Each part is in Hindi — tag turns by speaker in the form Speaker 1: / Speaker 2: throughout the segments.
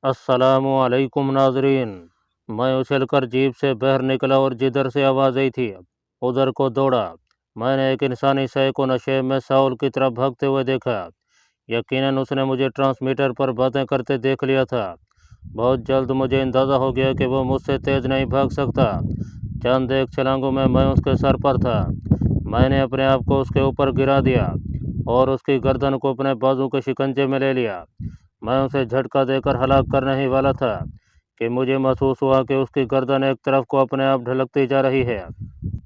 Speaker 1: अस्सलामुअलैकुम नाजरीन। मैं उछलकर जीप से बाहर निकला और जिधर से आवाज़ आई थी उधर को दौड़ा। मैंने एक इंसानी शय को नशे में साउल की तरफ भागते हुए देखा। यकीनन उसने मुझे ट्रांसमीटर पर बातें करते देख लिया था। बहुत जल्द मुझे अंदाज़ा हो गया कि वो मुझसे तेज़ नहीं भाग सकता। चंद एक छलांगों में मैं उसके सर पर था। मैंने अपने आप को उसके ऊपर गिरा दिया और उसकी गर्दन को अपने बाजू के शिकंजे में ले लिया। मैं उसे झटका देकर हलाक करने ही वाला था कि मुझे महसूस हुआ कि उसकी गर्दन एक तरफ को अपने आप ढलकती जा रही है।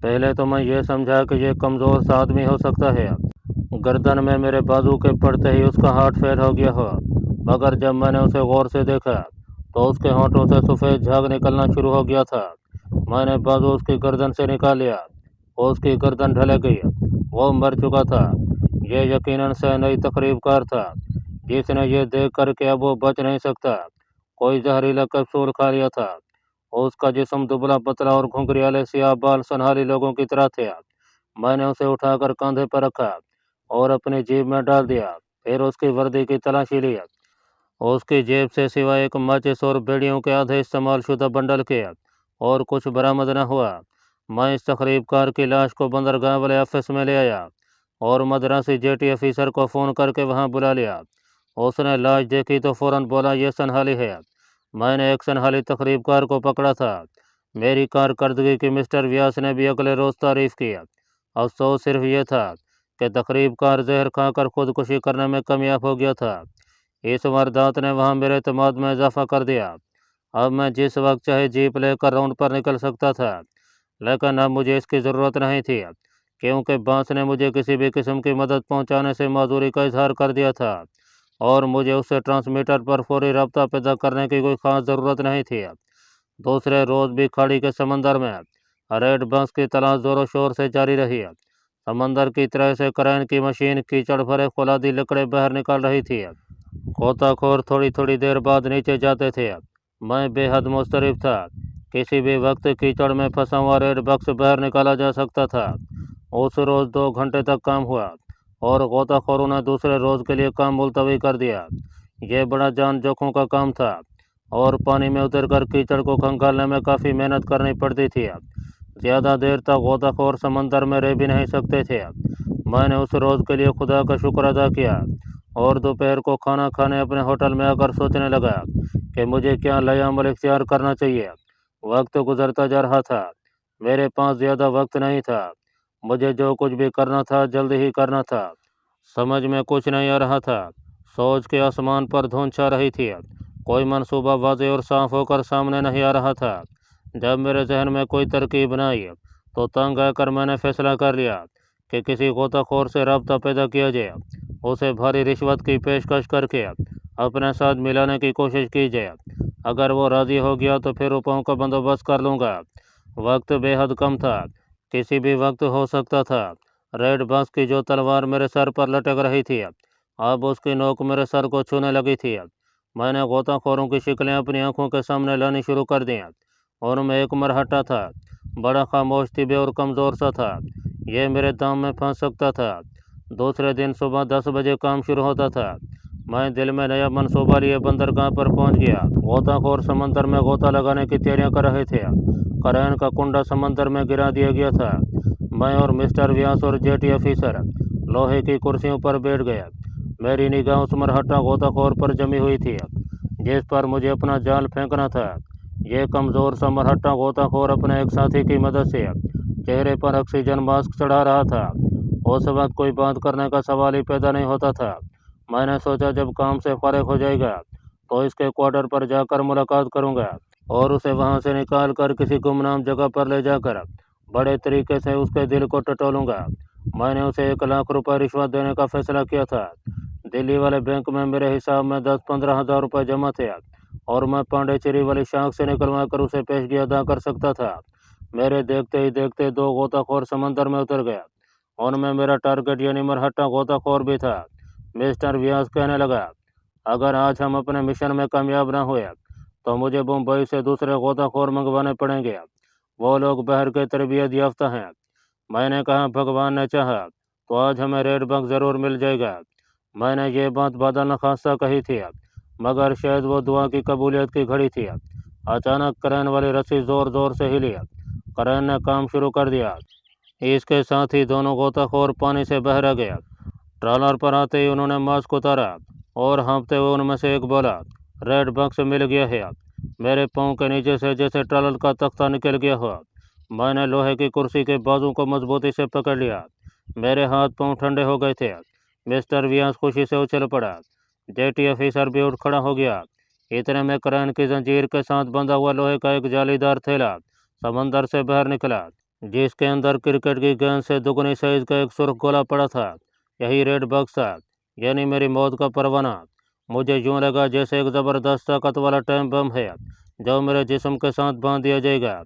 Speaker 1: पहले तो मैं ये समझा कि यह कमज़ोर सा आदमी हो सकता है। गर्दन में मेरे बाजू के पड़ते ही उसका हार्ट फेल हो गया हो, मगर जब मैंने उसे गौर से देखा तो उसके होंठों से सफ़ेद झाग निकलना शुरू हो गया था। मैंने बाजू उसकी गर्दन से निकाल लिया और उसकी गर्दन ढल गई। वो मर चुका था। यह यकीनन से नई तकरीबकार था जिसने ये देख कर कि अब वो बच नहीं सकता, कोई जहरीला कैप्सूल खा लिया था। उसका जिस्म दुबला पतला और घुंघरियाले सियाह बाल सनहाली लोगों की तरह थे। मैंने उसे उठाकर कंधे पर रखा और अपनी जेब में डाल दिया। फिर उसकी वर्दी की तलाशी ली। उसकी जेब से सिवाय एक माचिस और बेड़ियों के आधे इस्तेमाल शुदा बंडल के और कुछ बरामद न हुआ। मैं इस तकरीबकार की लाश को बंदरगाह वाले ऑफिस में ले आया और मद्रासी जेटी ऑफिसर को फ़ोन करके वहां बुला लिया। उसने लाश देखी तो फौरन बोला, यह सनहाली है। मैंने एक सनहाली तकरीबकार को पकड़ा था। मेरी कारकर्दगी की मिस्टर व्यास ने भी अगले रोज़ तारीफ की। अफसोस सिर्फ यह था कि तकरीबकार जहर खाकर खुदकुशी करने में कामयाब हो गया था। इस वारदात ने वहाँ मेरे एतमाद में इजाफा कर दिया। अब मैं जिस वक्त चाहे जीप लेकर राउंड पर निकल सकता था, लेकिन अब मुझे इसकी ज़रूरत नहीं थी क्योंकि बांस ने मुझे किसी भी किस्म की मदद पहुंचाने से माजूरी का इजहार कर दिया था और मुझे उससे ट्रांसमीटर पर फौरी रब्ता पैदा करने की कोई ख़ास ज़रूरत नहीं थी। दूसरे रोज़ भी खाड़ी के समंदर में रेड बंस की तलाश ज़ोरों शोर से जारी रही। समंदर की तरह से करैन की मशीन कीचड़ भरे फौलादी लकड़े बाहर निकाल रही थी। गोताखोर थोड़ी थोड़ी देर बाद नीचे जाते थे। मैं बेहद मुस्तरब था। किसी भी वक्त कीचड़ में फंसा हुआ रेड बक्स बाहर निकाला जा सकता था। उस रोज़ 2 घंटे तक काम हुआ और गोताखोरों ने दूसरे रोज़ के लिए काम मुलतवी कर दिया। यह बड़ा जान जोखों का काम था और पानी में उतरकर कीचड़ को खंगालने में काफ़ी मेहनत करनी पड़ती थी। ज़्यादा देर तक गोताखोर समंदर में रह भी नहीं सकते थे। मैंने उस रोज़ के लिए खुदा का शुक्र अदा किया और दोपहर को खाना खाने अपने होटल में आकर सोचने लगा कि मुझे क्या नया अमल इख्तियार करना चाहिए। वक्त गुजरता जा रहा था। मेरे पास ज़्यादा वक्त नहीं था। मुझे जो कुछ भी करना था जल्दी ही करना था। समझ में कुछ नहीं आ रहा था। सोच के आसमान पर धुंध छा रही थी। कोई मंसूबा वाज़ेह और साफ होकर सामने नहीं आ रहा था। जब मेरे जहन में कोई तरकीब न आई तो तंग आकर मैंने फैसला कर लिया कि किसी गोताखोर से रब्ता पैदा किया जाए। उसे भारी रिश्वत की पेशकश करके अपने साथ मिलाने की कोशिश की जाए। अगर वो राज़ी हो गया तो फिर रुपयों का बंदोबस्त कर लूँगा। वक्त बेहद कम था, किसी भी वक्त हो सकता था। रेड बस की जो तलवार मेरे सर पर लटक रही थी अब उसकी नोक मेरे सर को छूने लगी थी। मैंने गोताखोरों की शिकलें अपनी आंखों के सामने लानी शुरू कर दी और मैं एक मरहट्टा था, बड़ा खामोश तिबे और कमज़ोर सा था। यह मेरे दाम में फंस सकता था। दूसरे दिन सुबह 10 बजे काम शुरू होता था। मैं दिल में नया मनसूबा लिए बंदरगाह पर पहुंच गया। गोताखोर समंदर में गोता लगाने की तैयारियां कर रहे थे। करैन का कुंडा समंदर में गिरा दिया गया था। मैं और मिस्टर व्यास और जेटी ऑफिसर लोहे की कुर्सियों पर बैठ गए। मेरी निगाह उस मरहट्टा गोताखोर पर जमी हुई थी जिस पर मुझे अपना जाल फेंकना था। यह कमज़ोर सा मरहट्टा गोताखोर अपने एक साथी की मदद से चेहरे पर ऑक्सीजन मास्क चढ़ा रहा था। उस वक्त कोई बात करने का सवाल ही पैदा नहीं होता था। मैंने सोचा जब काम से फारिग हो जाएगा तो इसके क्वार्टर पर जाकर मुलाकात करूंगा और उसे वहां से निकाल कर किसी गुमनाम जगह पर ले जाकर बड़े तरीके से उसके दिल को टटोलूंगा। मैंने उसे 1 लाख रुपए रिश्वत देने का फैसला किया था। दिल्ली वाले बैंक में मेरे हिसाब में 10-15 हज़ार रुपये जमा थे और मैं पांडेचेरी वाली शाख से निकलवा कर उसे पेशगी अदा कर सकता था। मेरे देखते ही देखते 2 गोताखोर समंदर में उतर गया। उनमें मेरा टारगेट यानी मरहट्टा गोताखोर भी था। मिस्टर व्यास कहने लगा, अगर आज हम अपने मिशन में कामयाब न हुए तो मुझे मुंबई से दूसरे गोताखोर मंगवाने पड़ेंगे। वो लोग बाहर के तरबियत याफ्ता हैं। मैंने कहा, भगवान ने चाहा तो आज हमें रेड बग ज़रूर मिल जाएगा। मैंने ये बात बादल नखास्ता कही थी मगर शायद वो दुआ की कबूलियत की घड़ी थी। अचानक क्रेन वाली रस्सी जोर जोर से हिली। क्रेन ने काम शुरू कर दिया। इसके साथ ही दोनों गोताखोर पानी से बहरा गया। ट्रॉलर पर आते ही उन्होंने मास्क उतारा और हाँफते हुए उनमें से एक बोला, रेड बक्स मिल गया है। मेरे पाँव के नीचे से जैसे ट्रॉलर का तख्ता निकल गया हो। मैंने लोहे की कुर्सी के बाजू को मजबूती से पकड़ लिया। मेरे हाथ पाँव ठंडे हो गए थे। मिस्टर वियांस खुशी से उछल पड़ा। जेटी ऑफिसर भी उठ खड़ा हो गया। इतने में क्रेन की जंजीर के साथ बंधा हुआ लोहे का एक जालीदार थैला समंदर से बाहर निकला, जिसके अंदर क्रिकेट की गेंद से दुगनी साइज का एक सुर्ख गोला पड़ा था। यही रेड बक्स था, यानी मेरी मौत का परवाना। मुझे यूं लगा जैसे एक ज़बरदस्त ताकत वाला टाइम बम है जो मेरे जिस्म के साथ बांध दिया जाएगा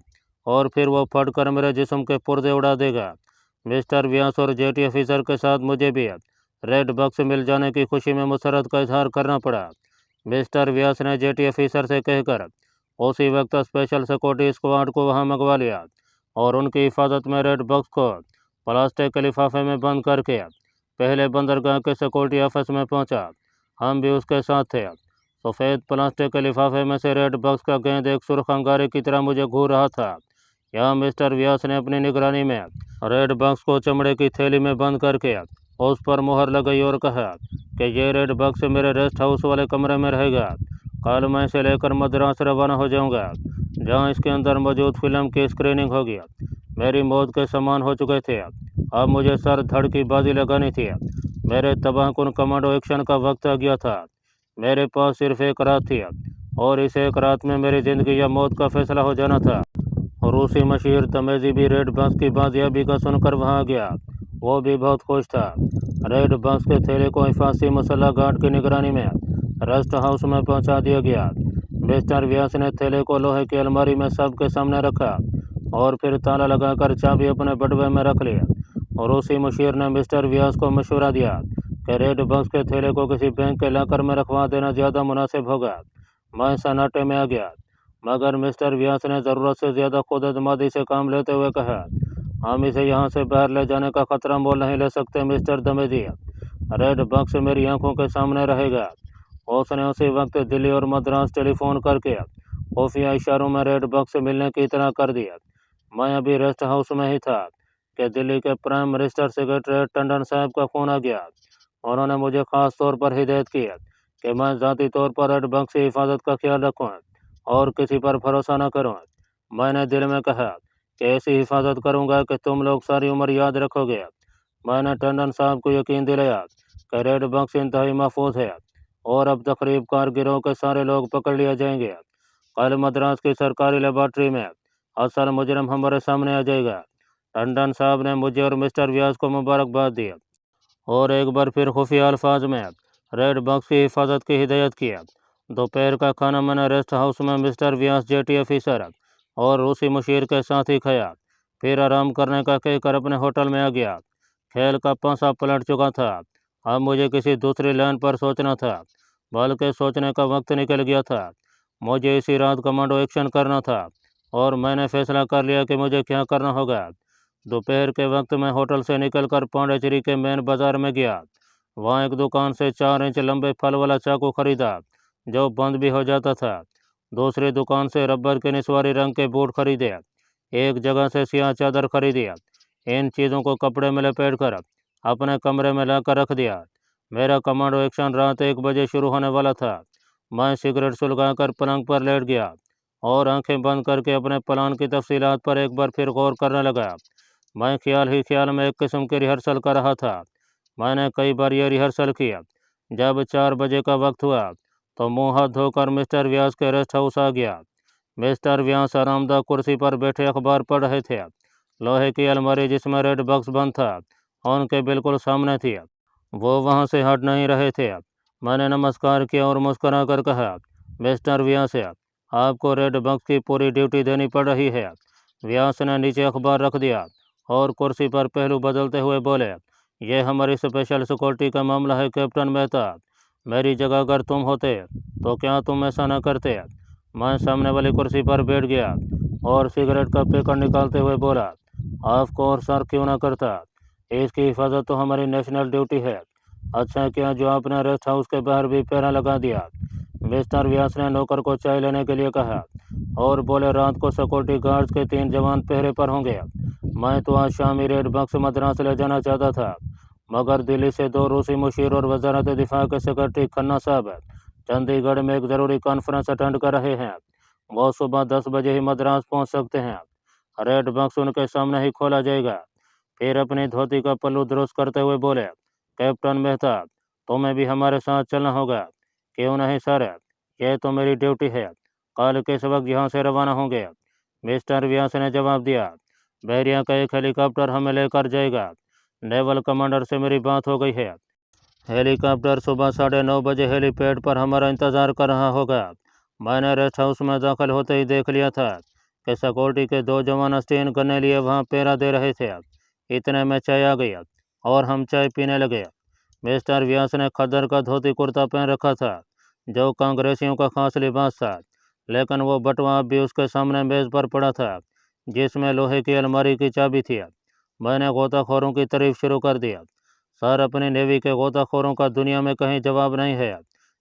Speaker 1: और फिर वो फटकर मेरे जिस्म के पुर्जे उड़ा देगा। मिस्टर व्यास और जेटी ऑफिसर के साथ मुझे भी रेड बक्स मिल जाने की खुशी में मुसरत का इजहार करना पड़ा। मिस्टर व्यास ने जेटी ऑफिसर से कहकर उसी वक्त स्पेशल सिक्योरिटी स्क्वाड को वहां मंगवा लिया और उनकी हिफाजत में रेड बक्स को प्लास्टिक के लिफाफे में बंद करके पहले बंदरगाह के सिक्योरिटी ऑफिस में पहुंचा। हम भी उसके साथ थे। सफ़ेद प्लास्टिक के लिफाफे में से रेड बक्स का गेंद एक सुर्ख अंगारे की तरह मुझे घूर रहा था। यहाँ मिस्टर व्यास ने अपनी निगरानी में रेड बक्स को चमड़े की थैली में बंद करके उस पर मुहर लगाई और कहा कि ये रेड बक्स मेरे रेस्ट हाउस वाले कमरे में रहेगा। कल मैं इसे लेकर मद्रास रवाना हो जाऊंगा, जहां इसके अंदर मौजूद फिल्म की स्क्रीनिंग होगी। मेरी मौत के समान हो चुके थे। अब मुझे सर धड़ की बाजी लगानी थी। मेरे तबाहकुन कमांडो एक्शन का वक्त आ गया था। मेरे पास सिर्फ एक रात थी और इस एक रात में मेरी ज़िंदगी या मौत का फैसला हो जाना था। रूसी मशीर तमेजी भी रेड बक्स की बाजियाबी का सुनकर वहां आ गया। वो भी बहुत खुश था। रेड बक्स के थैले को हिफाजी मसल्ला गार्ड की निगरानी में रेस्ट हाउस में पहुंचा दिया गया। मिस्टर व्यास ने थैले को लोहे की अलमारी में सबके सामने रखा और फिर ताला लगाकर चाबी अपने बटुए में रख लिया। और रूसी मुशीर ने मिस्टर व्यास को मशवरा दिया कि रेड बक्स के थैले को किसी बैंक के लॉकर में रखवा देना ज़्यादा मुनासिब होगा। मैं सन्नाटे में आ गया, मगर मिस्टर व्यास ने ज़रूरत से ज़्यादा खुद एतमादी से काम लेते हुए कहा, हम इसे यहाँ से बाहर ले जाने का खतरा मोल नहीं ले सकते मिस्टर दमेजी। रेड बक्स मेरी आंखों के सामने रहेगा। उसने उसी वक्त दिल्ली और मद्रास टेलीफोन करके खुफिया इशारों में रेड बक्स से मिलने की इतना कर दिया। मैं अभी रेस्ट हाउस में ही था कि दिल्ली के प्राइम मिनिस्टर सेक्रेटरी टंडन साहब का फ़ोन आ गया। उन्होंने मुझे ख़ास तौर पर हिदायत की कि मैं ज़ाती तौर पर रेड बक्स की हिफाजत का ख्याल रखूँ और किसी पर भरोसा न करूँ। मैंने दिल में कहा कि ऐसी हिफाजत करूँगा कि तुम लोग सारी उम्र याद रखोगे। मैंने टंडन साहब को यकीन दिलाया कि रेड बक्स इंतहाई महफूज है और अब तकरीब कारगिरों के सारे लोग पकड़ लिए जाएंगे। कल मद्रास की सरकारी लेबॉर्ट्री में असल मुजरम हमारे सामने आ जाएगा। टंडन साहब ने मुझे और मिस्टर व्यास को मुबारकबाद दी और एक बार फिर खुफिया अल्फाज में रेड बक्स की हिफाजत की हिदायत किया। दोपहर का खाना मैंने रेस्ट हाउस में मिस्टर व्यास जेटी ऑफिसर और रूसी मुशीर के साथ ही खाया। फिर आराम करने का कहकर अपने होटल में आ गया। खेल का पासा पलट चुका था। अब मुझे किसी दूसरी लाइन पर सोचना था, बल्कि सोचने का वक्त निकल गया था। मुझे इसी रात कमांडो एक्शन करना था और मैंने फैसला कर लिया कि मुझे क्या करना होगा। दोपहर के वक्त मैं होटल से निकलकर पांडेचेरी के मेन बाज़ार में गया। वहाँ एक दुकान से 4 इंच लंबे फल वाला चाकू खरीदा जो बंद भी हो जाता था। दूसरी दुकान से रबर के निस्वारी रंग के बूट खरीदे। एक जगह से स्याह चादर खरीदी। इन चीज़ों को कपड़े में लपेट कर अपने कमरे में लाकर रख दिया। मेरा कमांडो एक्शन रात 1 बजे शुरू होने वाला था। मैं सिगरेट सुलगाकर पलंग पर लेट गया और आंखें बंद करके अपने प्लान की तफसीलात पर एक बार फिर गौर करने लगा। मैं ख्याल ही ख्याल में एक किस्म की रिहर्सल कर रहा था। मैंने कई बार यह रिहर्सल किया। जब 4 बजे का वक्त हुआ तो मुँह हाथ धोकर मिस्टर व्यास के रेस्ट हाउस आ गया। मिस्टर व्यास आरामदाह कुर्सी पर बैठे अखबार पढ़ रहे थे। लोहे की अलमारी जिसमें रेड बक्स बंद था उनके बिल्कुल सामने थी। वो वहाँ से हट नहीं रहे थे। मैंने नमस्कार किया और मुस्कुरा कर कहा, मिस्टर व्यास, आपको रेड बक्स की पूरी ड्यूटी देनी पड़ रही है। व्यास ने नीचे अखबार रख दिया और कुर्सी पर पहलू बदलते हुए बोले, यह हमारी स्पेशल सिक्योरिटी का मामला है कैप्टन मेहता। मेरी जगह अगर तुम होते तो क्या तुम ऐसा न करते? मैं सामने वाली कुर्सी पर बैठ गया और सिगरेट का पैकेट निकालते हुए बोला, ऑफ कोर्स सर, क्यों ना करता। इसकी हिफाजत तो हमारी नेशनल ड्यूटी है। अच्छा किया जो आपने रेस्ट हाउस के बाहर भी पहरा लगा दिया। मिस्टर व्यास ने नौकर को चाय लेने के लिए कहा और बोले, रात को सिक्योरिटी गार्ड्स के 3 जवान पहरे पर होंगे। मैं तो आज शाम ही रेड बक्स मद्रास ले जाना चाहता था, मगर दिल्ली से 2 रूसी मुशीर और वजारत दिफा के सेक्रेटरी खन्ना साहब चंडीगढ़ में एक ज़रूरी कॉन्फ्रेंस अटेंड कर रहे हैं। वो सुबह 10 बजे ही मद्रास पहुंच सकते हैं। रेड बक्स उनके सामने ही खोला जाएगा। फिर अपनी धोती का पल्लू दुरुस्त करते हुए बोले, कैप्टन मेहता, तुम्हें भी हमारे साथ चलना होगा। क्यों नहीं सर, यह तो मेरी ड्यूटी है। कल किस वक्त यहाँ से रवाना होंगे? मिस्टर व्यास ने जवाब दिया, बहरिया का एक हेलीकॉप्टर हमें लेकर जाएगा। नेवल कमांडर से मेरी बात हो गई है। हेलीकॉप्टर सुबह 9:30 बजे हेलीपैड पर हमारा इंतज़ार कर रहा होगा। मैंने रेस्ट हाउस में दाखिल होते ही देख लिया था कि सिक्योरिटी के 2 जवान स्टेन करने लिए वहाँ पहरा दे रहे थे। इतने में चाय आ गई और हम चाय पीने लगे। मिस्टर व्यास ने खद्दर का धोती कुर्ता पहन रखा था, जो कांग्रेसियों का खास लिबास था, लेकिन वो बटुआ अब भी उसके सामने मेज़ पर पड़ा था, जिसमें लोहे की अलमारी की चाबी थी। मैंने गोताखोरों की तारीफ शुरू कर दिया। सर, अपनी नेवी के गोताखोरों का दुनिया में कहीं जवाब नहीं है।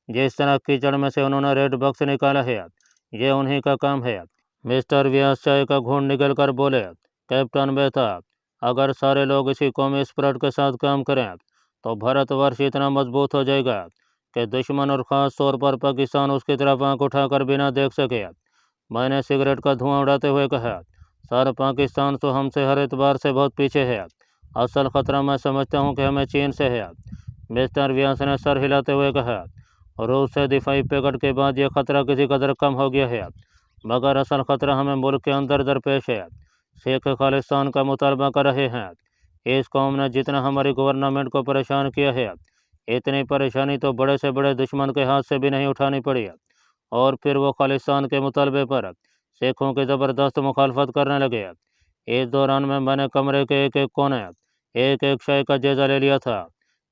Speaker 1: जिस तरह कीचड़ में से उन्होंने रेड बक्स निकाला है, ये उन्हीं का काम है। मिस्टर व्यास चाय का घूंट निकल कर बोले, कैप्टन मेहता, अगर सारे लोग इसी कौमी स्पिरिट के साथ काम करें तो भारतवर्ष इतना मजबूत हो जाएगा कि दुश्मन और ख़ास तौर पर पाकिस्तान उसकी तरफ आंख उठाकर बिना देख सके। मैंने सिगरेट का धुआं उड़ाते हुए कहा, सर, पाकिस्तान तो हमसे हर एतबार से बहुत पीछे है। असल खतरा मैं समझता हूँ कि हमें चीन से है। मिस्टर व्यास ने सर हिलाते हुए कहा, रूस से दिफाई पैकेट के बाद यह खतरा किसी कदर कम हो गया है, मगर असल खतरा हमें मुल्क के अंदर दरपेश है। शेख खालिस्तान का मुतालबा कर रहे हैं। इस कौम ने जितना हमारी गवर्नमेंट को परेशान किया है, इतनी परेशानी तो बड़े से बड़े दुश्मन के हाथ से भी नहीं उठानी पड़ी। और फिर वो खालिस्तान के मुतालबे पर शेखों की ज़बरदस्त मुखालफत करने लगे। इस दौरान में मैंने कमरे के एक एक कोने, एक एक शय का जायजा ले लिया था।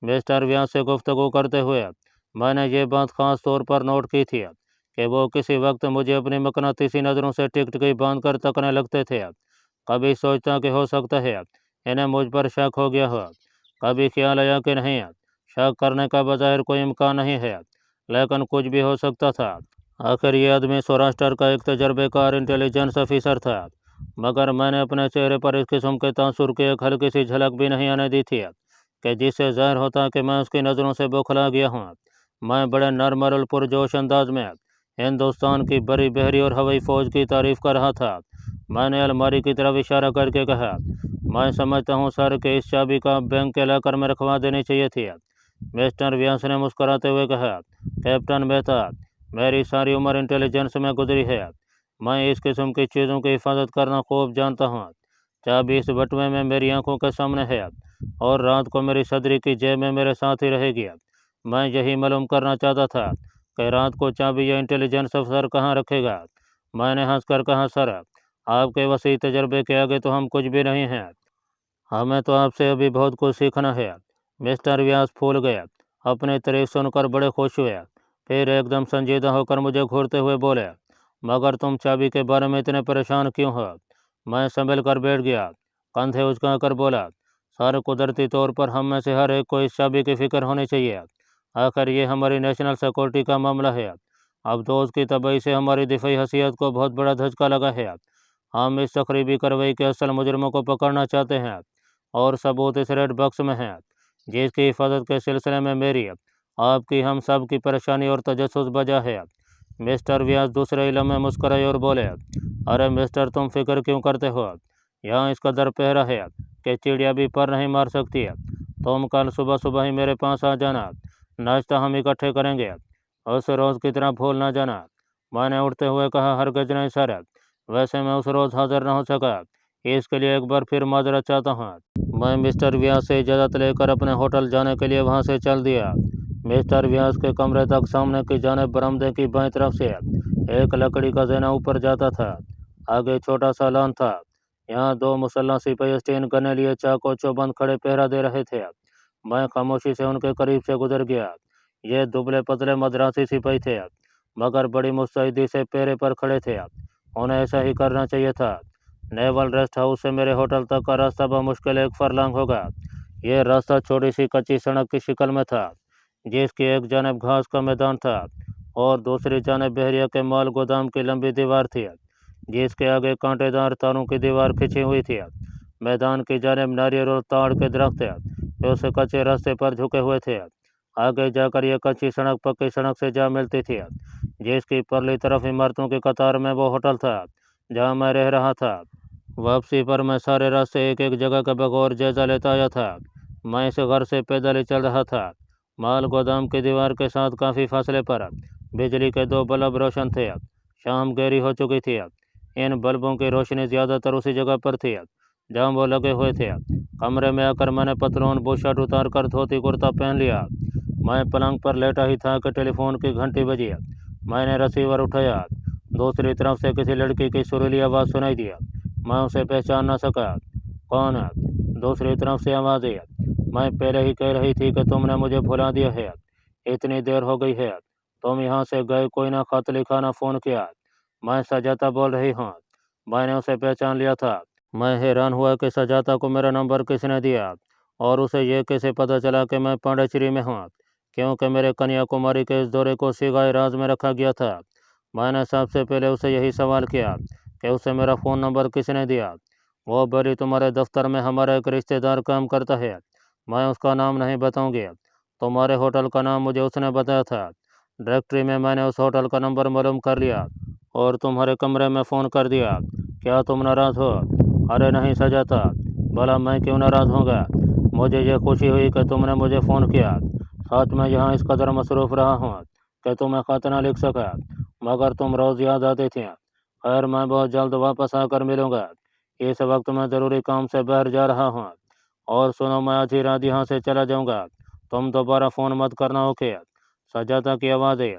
Speaker 1: मिस्टर व्यास से गुफ्तगू करते हुए मैंने ये बात ख़ास तौर पर नोट की थी कि वो किसी वक्त मुझे अपनी मकनातीसी नज़रों से टिकटिकी बांध कर तकने लगते थे। कभी सोचता कि हो सकता है इन्हें मुझ पर शक हो गया हो, कभी ख्याल आया कि नहीं, शक करने का बज़ाहिर कोई इम्कान नहीं है, लेकिन कुछ भी हो सकता था। आखिर ये आदमी सौराष्ट्र का एक तजर्बेकार इंटेलिजेंस ऑफिसर था, मगर मैंने अपने चेहरे पर इस किस्म के तासुर की एक हल्की सी झलक भी नहीं आने दी थी कि जिससे ज़ाहिर होता कि मैं उसकी नज़रों से बौखला गया हूँ। मैं बड़े नर्म और पुरजोश अंदाज में हिंदुस्तान की बड़ी बहरी और हवाई फ़ौज की तारीफ़ कर रहा था। मैंने अलमारी की तरफ इशारा करके कहा, मैं समझता हूँ सर कि इस चाबी का बैंक के लॉकर में रखवा देनी चाहिए थी। मिस्टर व्यास ने मुस्कुराते हुए कहा, कैप्टन मेहता, मेरी सारी उम्र इंटेलिजेंस में गुजरी है। मैं इस किस्म की चीज़ों की हिफाजत करना खूब जानता हूँ। चाबी इस बटुए में मेरी आंखों के सामने है और रात को मेरी सदरी की जेब में मेरे साथ ही रहेगी। मैं यही मालूम करना चाहता था कि रात को चाबी या इंटेलिजेंस अफसर कहाँ रखेगा। मैंने हंसकर कहा, सर, आपके वसी तजर्बे के आगे तो हम कुछ भी नहीं हैं। हमें तो आपसे अभी बहुत कुछ सीखना है। मिस्टर व्यास फूल गए, अपनी तारीफ सुनकर बड़े खुश हुए। फिर एकदम संजीदा होकर मुझे घूरते हुए बोले, मगर तुम चाबी के बारे में इतने परेशान क्यों हो? मैं संभल कर बैठ गया, कंधे उचका कर बोला, सर, कुदरती तौर पर हम में से हर एक को इस चाबी की फ़िक्र होनी चाहिए। आखिर ये हमारी नेशनल सिक्योरिटी का मामला है। अब दोस्त की तबाही से हमारी दिफाई हैसियत को बहुत बड़ा धचका लगा है। हम इस तकरीबी कार्रवाई के असल मुजरमों को पकड़ना चाहते हैं और सबूत इस रेड बक्स में है, जिसकी हिफाजत के सिलसिले में मेरी, आपकी, हम सब की परेशानी और तजस्सुस बजा है। मिस्टर व्यास दूसरे इलम में मुस्कराए और बोले, अरे मिस्टर, तुम फिक्र क्यों करते हो? यहाँ इस कदर पहरा है कि चिड़िया भी पर नहीं मार सकती है। तुम कल सुबह सुबह ही मेरे पास आ जाना, नाश्ता हम इकट्ठे करेंगे। उस रोज़ की तरह भूल ना जाना। मैंने उठते हुए कहा, हरगिज़ नहीं सर, वैसे मैं उस रोज़ हाजिर न हो सका, इसके लिए एक बार फिर माजरत चाहता हूँ। मैं मिस्टर व्यास से इजाज़त लेकर अपने होटल जाने के लिए वहाँ से चल दिया। मिस्टर व्यास के कमरे तक सामने की जानिब बरामदे की बाईं तरफ से एक लकड़ी का ज़ैना ऊपर जाता था। आगे छोटा सा लॉन था। यहाँ 2 मुसल्लह सिपाही स्टेन करने लिए चाको चौबंद खड़े पहरा दे रहे थे। मैं खामोशी से उनके करीब से गुजर गया। ये दुबले पतले मद्रासी सिपाही थे, मगर बड़ी मुस्तैदी से पहरे पर खड़े थे। उन्हें ऐसा ही करना चाहिए था। नेवल रेस्ट हाउस से मेरे होटल तक का रास्ता बमुश्किल 1 फरलांग होगा। यह रास्ता छोटी सी कच्ची सड़क की शक्ल में था, जिसकी एक जानब घास का मैदान था और दूसरी जानिब बहरिया के माल गोदाम की लंबी दीवार थी, जिसके आगे कांटेदार तारों की दीवार खिंची हुई थी। मैदान की जानिब नारियल और ताड़ के दरख्त जो उस कच्चे रास्ते पर झुके हुए थे। आगे जाकर यह कच्ची सड़क पक्की सड़क से जा मिलती थी, जिसकी परली तरफ इमारतों की कतार में वो होटल था जहाँ मैं रह रहा था। वापसी पर मैं सारे रास्ते एक एक जगह का बगौर जायजा लेता आया था। मैं इस घर से पैदल ही चल रहा था। माल गोदाम की दीवार के साथ काफ़ी फासले पर बिजली के 2 बल्ब रोशन थे। शाम गहरी हो चुकी थी। इन बल्बों की रोशनी ज़्यादातर उसी जगह पर थी जहाँ वो लगे हुए थे। कमरे में आकर मैंने पतलून बुशर्ट उतार कर धोती कुर्ता पहन लिया। मैं पलंग पर लेटा ही था कि टेलीफोन की घंटी बजी। मैंने रिसीवर उठाया। दूसरी तरफ से किसी लड़की की सुरीली आवाज़ सुनाई दी। मैं उसे पहचान न सका। कौन है? दूसरी तरफ से आवाज़ आई। मैं पहले ही कह रही थी कि तुमने मुझे भुला दिया है। इतनी देर हो गई है, तुम यहाँ से गए, कोई ना खत लिखा ना फ़ोन किया। मैं सजाता बोल रही हूँ। मैंने उसे पहचान लिया था। मैं हैरान हुआ कि सजाता को मेरा नंबर किसने दिया और उसे यह कैसे पता चला कि मैं पांडिचेरी में हूँ, क्योंकि मेरे कन्याकुमारी के इस दौरे को सिगाए राज में रखा गया था। मैंने सबसे पहले उसे यही सवाल किया कि उसे मेरा फ़ोन नंबर किसने दिया। वो बोली, तुम्हारे दफ्तर में हमारा एक रिश्तेदार काम करता है, मैं उसका नाम नहीं बताऊंगी। तुम्हारे होटल का नाम मुझे उसने बताया था। डायरेक्टरी में मैंने उस होटल का नंबर मालूम कर लिया और तुम्हारे कमरे में फ़ोन कर दिया। क्या तुम नाराज़ हो? अरे नहीं सजाता, भला मैं क्यों नाराज़ होगा। मुझे ये खुशी हुई कि तुमने मुझे फ़ोन किया। सच में यहाँ इस कदर मसरूफ़ रहा हूँ कि तुम्हें ख़त ना लिख सका, मगर तुम रोज़ याद आती थी। खैर, मैं बहुत जल्द वापस आकर मिलूँगा। इस वक्त मैं ज़रूरी काम से बाहर जा रहा हूँ। और सुनो, मैं आज ही रात यहाँ से चला जाऊँगा। तुम दोबारा फ़ोन मत करना, ओके? सजाता की आवाज़ आई।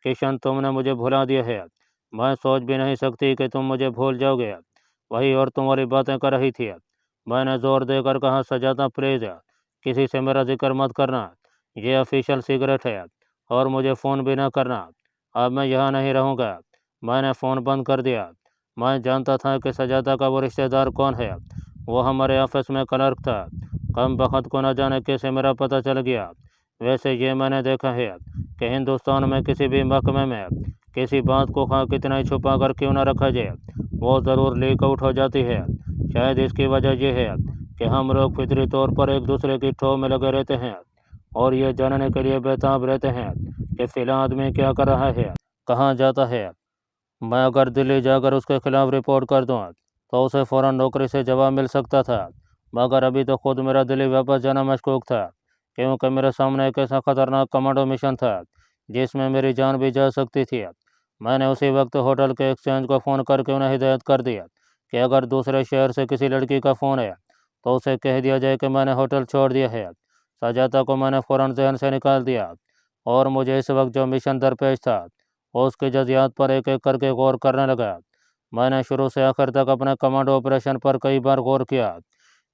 Speaker 1: किशन, तुमने मुझे भुला दिया है। मैं सोच भी नहीं सकती कि तुम मुझे भूल जाओगे। वही और तुम्हारी बातें कर रही थी। मैंने ज़ोर देकर कहा, सजाता प्लीज़ किसी से मेरा जिक्र मत करना। ये ऑफिशियल सिगरेट है और मुझे फ़ोन भी ना करना। अब मैं यहाँ नहीं रहूँगा। मैंने फ़ोन बंद कर दिया। मैं जानता था कि सजाता का वो रिश्तेदार कौन है। वो हमारे ऑफिस में क्लर्क था। कम बखत को न जाने कैसे मेरा पता चल गया। वैसे ये मैंने देखा है कि हिंदुस्तान में किसी भी महकमे में किसी बात को खा कितना ही छुपा कर क्यों न रखा जाए, वो ज़रूर लीक आउट हो जाती है। शायद इसकी वजह यह है कि हम लोग फितरी तौर पर एक दूसरे की ठो में लगे रहते हैं और ये जानने के लिए बेताब रहते हैं कि फ़िलहाल आदमी क्या कर रहा है, कहाँ जाता है। मैं अगर दिल्ली जाकर उसके खिलाफ रिपोर्ट कर दूँ तो उसे फ़ौरन नौकरी से जवाब मिल सकता था, मगर अभी तो खुद मेरा दिल्ली वापस जाना मशकूक था, क्योंकि मेरे सामने एक ऐसा ख़तरनाक कमांडो मिशन था जिसमें मेरी जान भी जा सकती थी। मैंने उसी वक्त होटल के एक्सचेंज को फ़ोन करके उन्हें हिदायत कर दिया कि अगर दूसरे शहर से किसी लड़की का फ़ोन है तो उसे कह दिया जाए कि मैंने होटल छोड़ दिया है। सजाता को मैंने फ़ौरन जहन से निकाल दिया और मुझे इस वक्त जो मिशन दरपेश था उसके जज़ियात पर एक एक करके गौर करने लगा। मैंने शुरू से आखिर तक अपने कमांडो ऑपरेशन पर कई बार गौर किया,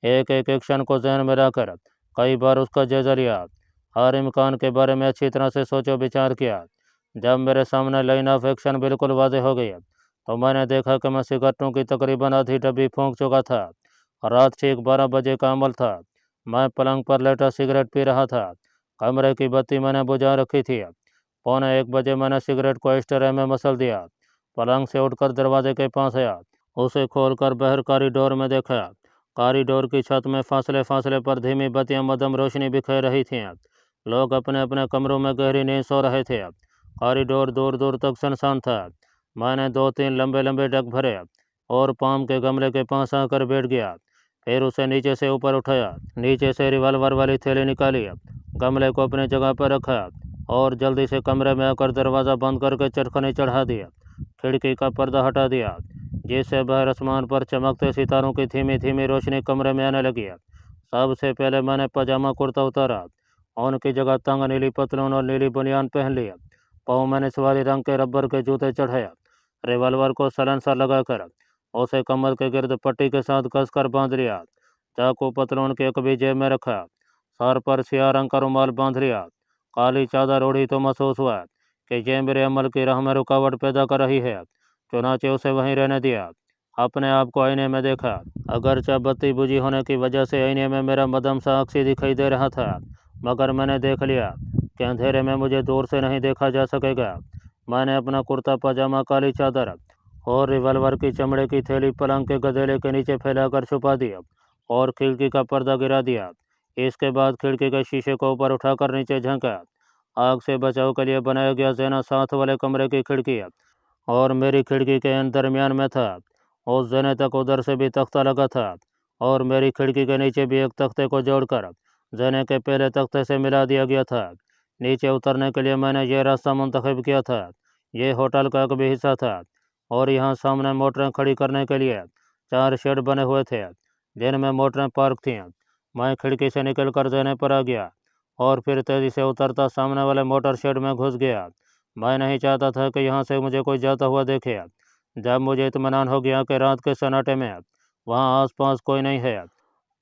Speaker 1: एक एक एक्शन को जहन में लाकर कई बार उसका जायजा लिया, हर इम्कान के बारे में अच्छी तरह से सोचो विचार किया। जब मेरे सामने लाइन ऑफ एक्शन बिल्कुल वाज़ेह हो गई तो मैंने देखा कि मैं सिगरेटों की तकरीबन आधी डब्बी फूंक चुका था। रात ठीक 12 बजे का अमल था। मैं पलंग पर लेटा सिगरेट पी रहा था। कमरे की बत्ती मैंने बुझा रखी थी। 1:45 मैंने सिगरेट को एस्ट्रे में मसल दिया। पलंग से उठकर दरवाजे के पास आया। उसे खोलकर बाहर कॉरिडोर में देखा। कॉरिडोर की छत में फासले फासले पर धीमी बत्तियां मध्यम रोशनी बिखेर रही थीं। लोग अपने अपने कमरों में गहरी नींद सो रहे थे। कॉरिडोर दूर दूर तक सुनसान था। मैंने 2-3 लंबे लंबे डग भरे और पाम के गमले के पास आकर बैठ गया। फिर उसे नीचे से ऊपर उठाया, नीचे से रिवॉल्वर वाली थैली निकाली, गमले को अपनी जगह पर रखा और जल्दी से कमरे में आकर दरवाज़ा बंद करके चटखनी चढ़ा दिया। खिड़की का पर्दा हटा दिया, जिससे बाहर आसमान पर चमकते सितारों की धीमी धीमी रोशनी कमरे में आने लगी। सबसे पहले मैंने पजामा कुर्ता उतारा, उनकी जगह तंग नीली पतलून और नीली बनियान पहन लिया। पाँव मैंने सवारी रंग के रबर के जूते चढ़ाया। रिवॉल्वर को सलेंसर लगाकर उसे कमर के गिर्द पट्टी के साथ कसकर बांध लिया। चाकू पतलून के एक भी जेब में रखा। सर पर सियाह रंग का रुमाल बांध लिया। काली चादर ओढ़ी तो महसूस हुआ कि ये मेरे अमल की राह में रुकावट पैदा कर रही है। चुनाचे उसे वहीं रहने दिया। अपने आप को आईने में देखा। अगरचे बत्ती बुझी होने की वजह से आईने में मेरा मदम सा अक्सी दिखाई दे रहा था, मगर मैंने देख लिया कि अंधेरे में मुझे दूर से नहीं देखा जा सकेगा। मैंने अपना कुर्ता पजामा, काली चादर और रिवॉल्वर की चमड़े की थैली पलंग के गदेले के नीचे फैलाकर छुपा दिया और खिड़की का पर्दा गिरा दिया। इसके बाद खिड़की के शीशे को ऊपर उठाकर नीचे झांका। आग से बचाव के लिए बनाया गया ज़ेना साथ वाले कमरे की खिड़की और मेरी खिड़की के दरमियान में था। उस ज़ने तक उधर से भी तख्ता लगा था और मेरी खिड़की के नीचे भी एक तख्ते को जोड़कर ज़ने के पहले तख्ते से मिला दिया गया था। नीचे उतरने के लिए मैंने यह रास्ता मुंतखब किया था। ये होटल का एक भी हिस्सा था और यहाँ सामने मोटरें खड़ी करने के लिए 4 शेड बने हुए थे जिनमें मोटरें पार्क थीं। मैं खिड़की से निकलकर ज़ने पर आ गया और फिर तेज़ी से उतरता सामने वाले मोटर शेड में घुस गया। मैं नहीं चाहता था कि यहाँ से मुझे कोई जाता हुआ देखे। जब मुझे इत्मीनान हो गया कि रात के सन्नाटे में वहाँ आसपास कोई नहीं है,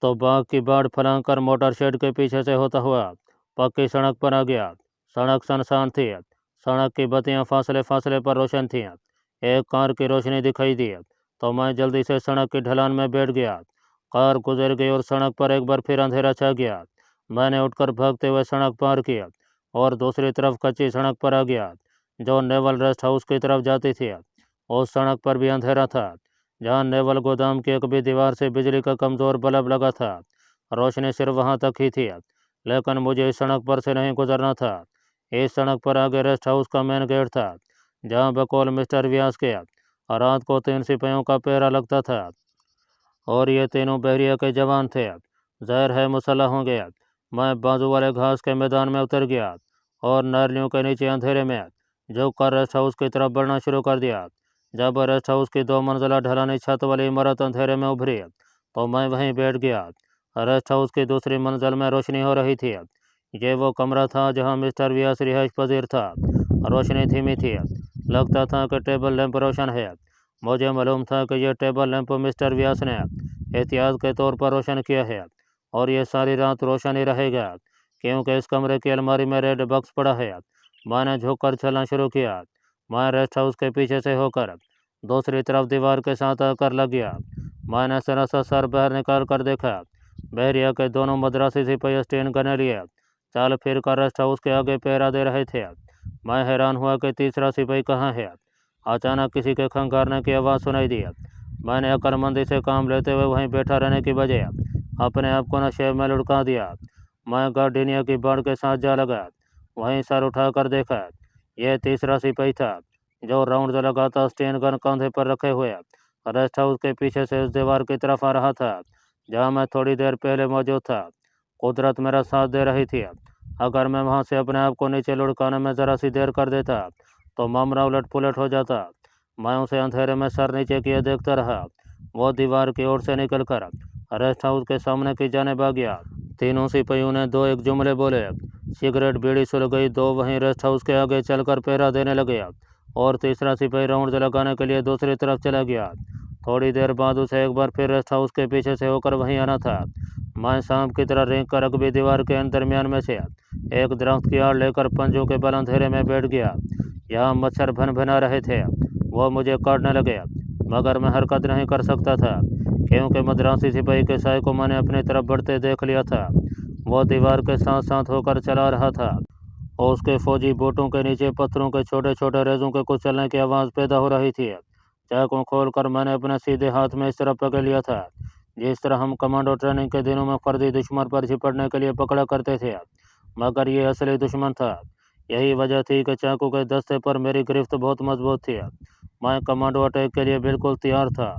Speaker 1: तो बाग की बाड़ फलांग कर मोटर शेड के पीछे से होता हुआ पक्की सड़क पर आ गया। सड़क सुनसान थी। सड़क की बत्तियां फासले फासले पर रोशन थीं। एक कार की रोशनी दिखाई दी तो मैं जल्दी से सड़क की ढलान में बैठ गया। कार गुजर गई और सड़क पर एक बार फिर अंधेरा छा गया। मैंने उठकर भागते हुए सड़क पार किया और दूसरी तरफ कच्ची सड़क पर आ गया जो नेवल रेस्ट हाउस की तरफ जाती थी। उस सड़क पर भी अंधेरा था। जहाँ नेवल गोदाम की एक भी दीवार से बिजली का कमज़ोर बल्ब लगा था। रोशनी सिर्फ वहाँ तक ही थी, लेकिन मुझे इस सड़क पर से नहीं गुजरना था। इस सड़क पर आगे रेस्ट हाउस का मेन गेट था, जहाँ बकौल मिस्टर व्यास के रात को 3 सिपाहियों का पहरा लगता था और ये तीनों बहरिया के जवान थे। ज़ाहिर है मुसल्लह होंगे। मैं बाजू वाले घास के मैदान में उतर गया और नालियों के नीचे अंधेरे में झुककर रेस्ट हाउस की तरफ बढ़ना शुरू कर दिया। जब रेस्ट हाउस की 2 मंजिला ढलानी छत वाली इमारत अंधेरे में उभरी तो मैं वहीं बैठ गया। रेस्ट हाउस की दूसरी मंजिल में रोशनी हो रही थी। ये वो कमरा था जहाँ मिस्टर व्यास रिहाइश पजीर था। रोशनी धीमी थी। लगता था कि टेबल लैंप रोशन है। मुझे मालूम था कि यह टेबल लैंप मिस्टर व्यास ने एहतियात के तौर पर रोशन किया है और ये सारी रात रोशन ही रहेगा, क्योंकि इस कमरे की अलमारी में रेड बॉक्स पड़ा है। मैंने झुककर चलना शुरू किया। मैं रेस्ट हाउस के पीछे से होकर दूसरी तरफ दीवार के साथ आकर लग गया। मैंने जरा सा सर बाहर निकाल कर देखा। बहरिया के दोनों मद्रासी सिपाही स्टेन गने लिए चाल फिर कर रेस्ट हाउस के आगे पहरा दे रहे थे। मैं हैरान हुआ कि तीसरा सिपाही कहाँ है। अचानक किसी के खंगारने की आवाज़ सुनाई दी। मैंने अक्लमंदी से काम लेते हुए वहीं बैठा रहने की बजाय अपने आप को नशे में लुढ़का दिया। मैं गार्डिनिया की बाड़ के साथ जा लगा। वहीं सर उठाकर देखा, यह तीसरा सिपाही था जो राउंड लगाता स्टेन गन कंधे पर रखे हुए रेस्ट हाउस के पीछे से उस दीवार की तरफ आ रहा था जहाँ मैं थोड़ी देर पहले मौजूद था। कुदरत मेरा साथ दे रही थी। अगर मैं वहाँ से अपने आप को नीचे लुढ़काने में ज़रा सी देर कर देता तो मामला उलट पुलट हो जाता। मैं उसे अंधेरे में सर नीचे किए देखता रहा। वो दीवार की ओर से निकलकर रेस्ट हाउस के सामने की जाने आ गया। तीनों सिपाहियों ने दो एक जुमले बोले। सिगरेट बीड़ी सुल गई। दो वहीं रेस्ट हाउस के आगे चलकर पहरा देने लगे और तीसरा सिपाही राउंड लगाने के लिए दूसरी तरफ चला गया। थोड़ी देर बाद उसे एक बार फिर रेस्ट हाउस के पीछे से होकर वहीं आना था। मैं सांप की तरह रेंग कर अगबी दीवार के दरमियान में से एक दरख्त की आड़ लेकर पंजों के बल अंधेरे में बैठ गया। यहाँ मच्छर भन भना रहे थे। वो मुझे काटने लगे, मगर मैं हरकत नहीं कर सकता था क्योंकि मद्रासी सिपाही के साय को मैंने अपनी तरफ बढ़ते देख लिया था। वो दीवार के साथ साथ होकर चला रहा था और उसके फौजी बोटों के नीचे पत्थरों के छोटे छोटे रेजों के कुचलने की आवाज़ पैदा हो रही थी। चाकू खोलकर मैंने अपने सीधे हाथ में इस तरह पकड़ लिया था जिस तरह हम कमांडो ट्रेनिंग के दिनों में फर्जी दुश्मन पर झपटने के लिए पकड़ा करते थे, मगर ये असली दुश्मन था। यही वजह थी कि चाकू के दस्ते पर मेरी गिरफ्त बहुत मजबूत थी। मैं कमांडो अटैक के लिए बिल्कुल तैयार था।